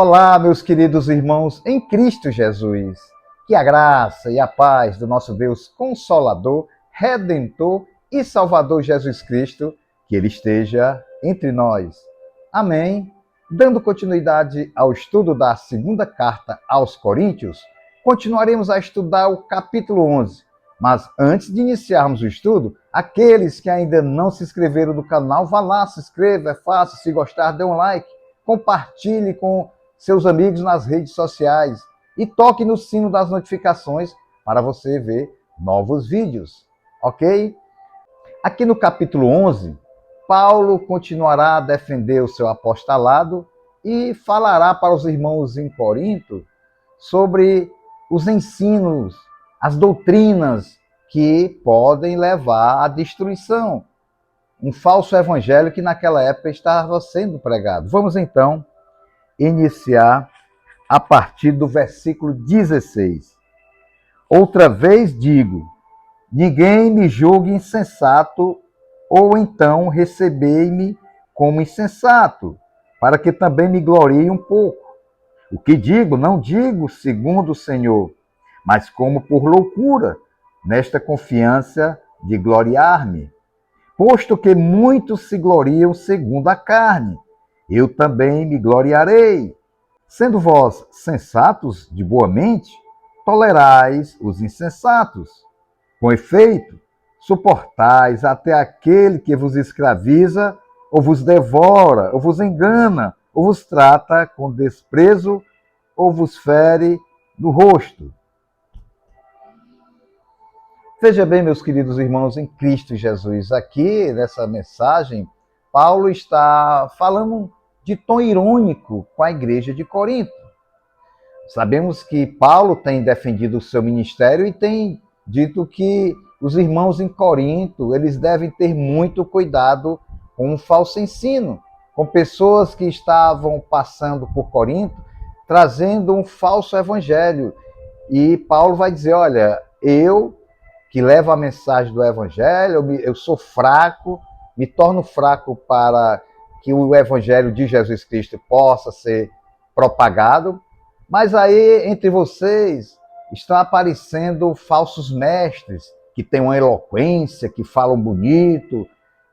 Olá, meus queridos irmãos em Cristo Jesus. Que a graça e a paz do nosso Deus Consolador, Redentor e Salvador Jesus Cristo, que Ele esteja entre nós. Amém. Dando continuidade ao estudo da segunda carta aos Coríntios, continuaremos a estudar o capítulo 11. Mas antes de iniciarmos o estudo, aqueles que ainda não se inscreveram no canal, vá lá, se inscreva, é fácil. Se gostar, dê um like, compartilhe com seus amigos nas redes sociais e toque no sino das notificações para você ver novos vídeos, ok? Aqui no capítulo 11, Paulo continuará a defender o seu apostolado e falará para os irmãos em Corinto sobre os ensinos, as doutrinas que podem levar à destruição. Um falso evangelho que naquela época estava sendo pregado. Vamos então iniciar a partir do versículo 16. Outra vez digo, ninguém me julgue insensato, ou então recebei-me como insensato, para que também me glorie um pouco. O que digo, não digo segundo o Senhor, mas como por loucura, nesta confiança de gloriar-me. Posto que muitos se gloriam segundo a carne, eu também me gloriarei. Sendo vós sensatos de boa mente, tolerais os insensatos. Com efeito, suportais até aquele que vos escraviza, ou vos devora, ou vos engana, ou vos trata com desprezo, ou vos fere no rosto. Veja bem, meus queridos irmãos em Cristo Jesus, aqui nessa mensagem, Paulo está falando de tom irônico com a igreja de Corinto. Sabemos que Paulo tem defendido o seu ministério e tem dito que os irmãos em Corinto, eles devem ter muito cuidado com um falso ensino, com pessoas que estavam passando por Corinto, trazendo um falso evangelho. E Paulo vai dizer, olha, eu que levo a mensagem do evangelho, eu sou fraco, me torno fraco para que o evangelho de Jesus Cristo possa ser propagado, mas aí entre vocês estão aparecendo falsos mestres que têm uma eloquência, que falam bonito,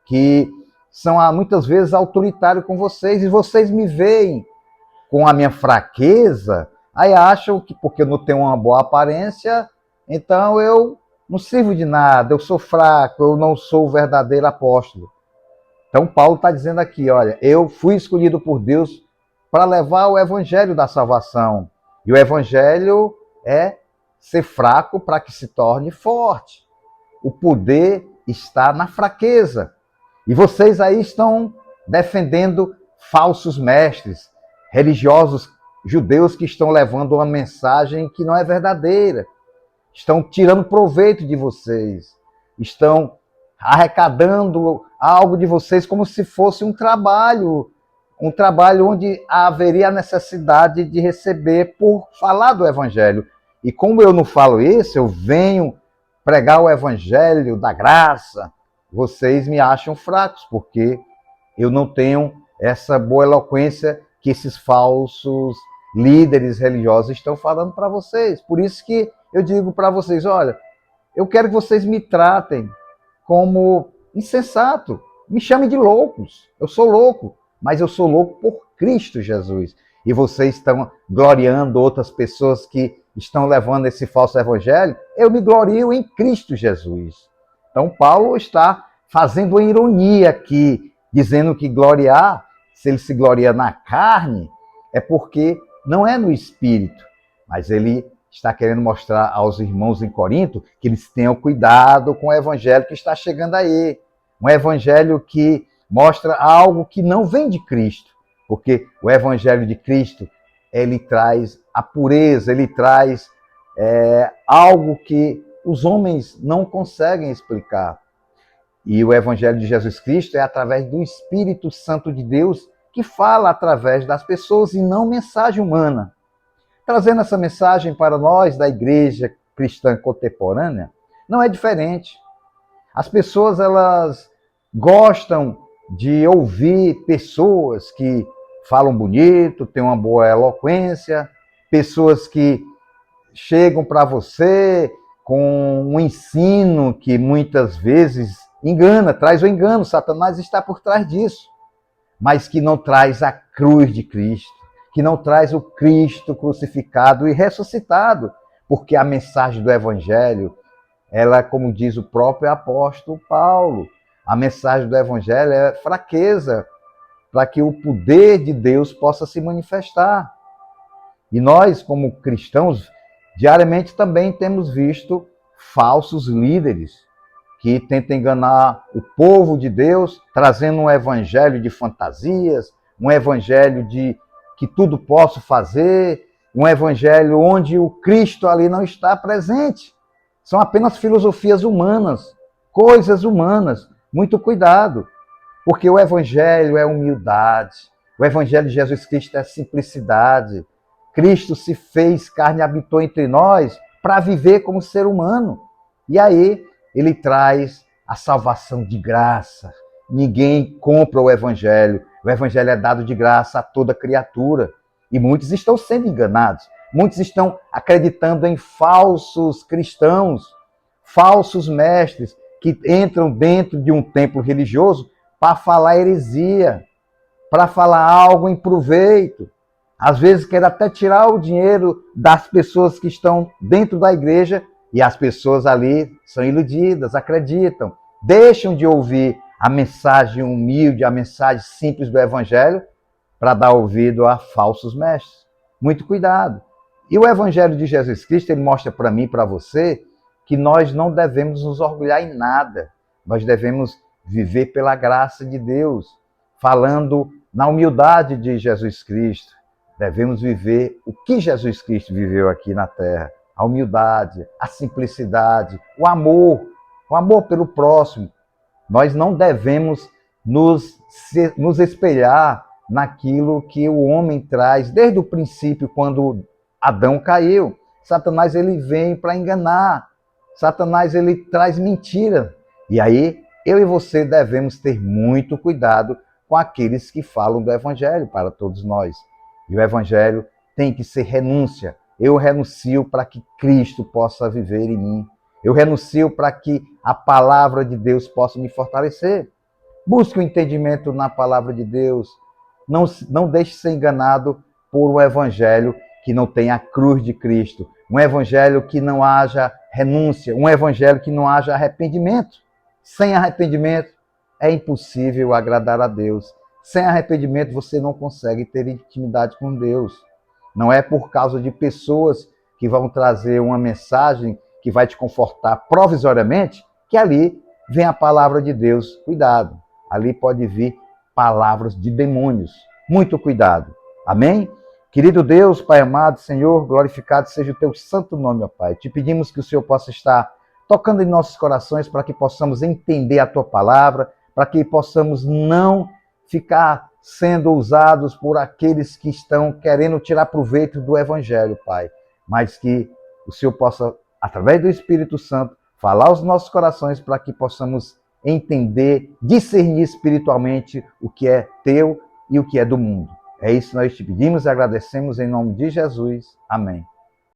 que são muitas vezes autoritários com vocês, e vocês me veem com a minha fraqueza, aí acham que porque eu não tenho uma boa aparência, então eu não sirvo de nada, eu sou fraco, eu não sou o verdadeiro apóstolo. Então Paulo está dizendo aqui, olha, eu fui escolhido por Deus para levar o evangelho da salvação. E o evangelho é ser fraco para que se torne forte. O poder está na fraqueza. E vocês aí estão defendendo falsos mestres, religiosos judeus que estão levando uma mensagem que não é verdadeira. Estão tirando proveito de vocês, estão arrecadando algo de vocês como se fosse um trabalho onde haveria a necessidade de receber por falar do evangelho. E como eu não falo isso, eu venho pregar o evangelho da graça, vocês me acham fracos, porque eu não tenho essa boa eloquência que esses falsos líderes religiosos estão falando para vocês. Por isso que eu digo para vocês, olha, eu quero que vocês me tratem como insensato, me chamem de loucos. Eu sou louco, mas eu sou louco por Cristo Jesus. E vocês estão gloriando outras pessoas que estão levando esse falso evangelho. Eu me glorio em Cristo Jesus. Então Paulo está fazendo uma ironia aqui, dizendo que gloriar, se ele se gloria na carne, é porque não é no espírito, mas ele está querendo mostrar aos irmãos em Corinto que eles tenham cuidado com o evangelho que está chegando aí. Um evangelho que mostra algo que não vem de Cristo, porque o evangelho de Cristo, ele traz a pureza, ele traz algo que os homens não conseguem explicar. E o evangelho de Jesus Cristo é através do Espírito Santo de Deus que fala através das pessoas e não mensagem humana. Trazendo essa mensagem para nós da igreja cristã contemporânea, não é diferente. As pessoas, elas gostam de ouvir pessoas que falam bonito, têm uma boa eloquência, pessoas que chegam para você com um ensino que muitas vezes engana, traz o engano, Satanás está por trás disso, mas que não traz a cruz de Cristo, que não traz o Cristo crucificado e ressuscitado, porque a mensagem do Evangelho, ela, como diz o próprio apóstolo Paulo, a mensagem do Evangelho é fraqueza, para que o poder de Deus possa se manifestar. E nós, como cristãos, diariamente também temos visto falsos líderes que tentam enganar o povo de Deus, trazendo um evangelho de fantasias, um evangelho de que tudo posso fazer, um evangelho onde o Cristo ali não está presente. São apenas filosofias humanas, coisas humanas. Muito cuidado, porque o evangelho é humildade, o evangelho de Jesus Cristo é simplicidade. Cristo se fez carne e habitou entre nós para viver como ser humano. E aí ele traz a salvação de graça. Ninguém compra o evangelho. O evangelho é dado de graça a toda criatura. E muitos estão sendo enganados. Muitos estão acreditando em falsos cristãos, falsos mestres que entram dentro de um templo religioso para falar heresia, para falar algo em proveito. Às vezes quer até tirar o dinheiro das pessoas que estão dentro da igreja e as pessoas ali são iludidas, acreditam, deixam de ouvir a mensagem humilde, a mensagem simples do evangelho para dar ouvido a falsos mestres. Muito cuidado. E o evangelho de Jesus Cristo, ele mostra para mim e para você que nós não devemos nos orgulhar em nada. Nós devemos viver pela graça de Deus, falando na humildade de Jesus Cristo. Devemos viver o que Jesus Cristo viveu aqui na terra. A humildade, a simplicidade, o amor pelo próximo. Nós não devemos nos espelhar naquilo que o homem traz desde o princípio, quando Adão caiu. Satanás ele vem para enganar. Satanás ele traz mentira. E aí eu e você devemos ter muito cuidado com aqueles que falam do evangelho para todos nós. E o evangelho tem que ser renúncia. Eu renuncio para que Cristo possa viver em mim. Eu renuncio para que a palavra de Deus possa me fortalecer. Busque o entendimento na palavra de Deus. Não deixe ser enganado por um evangelho que não tenha a cruz de Cristo. Um evangelho que não haja renúncia. Um evangelho que não haja arrependimento. Sem arrependimento é impossível agradar a Deus. Sem arrependimento, você não consegue ter intimidade com Deus. Não é por causa de pessoas que vão trazer uma mensagem que vai te confortar provisoriamente que ali vem a palavra de Deus. Cuidado, ali pode vir palavras de demônios. Muito cuidado. Amém? Querido Deus, Pai amado, Senhor, glorificado seja o teu santo nome, ó Pai. Te pedimos que o Senhor possa estar tocando em nossos corações para que possamos entender a tua palavra, para que possamos não ficar sendo usados por aqueles que estão querendo tirar proveito do Evangelho, Pai. Mas que o Senhor possa, através do Espírito Santo, falar aos nossos corações para que possamos entender, discernir espiritualmente o que é teu e o que é do mundo. É isso que nós te pedimos e agradecemos em nome de Jesus. Amém.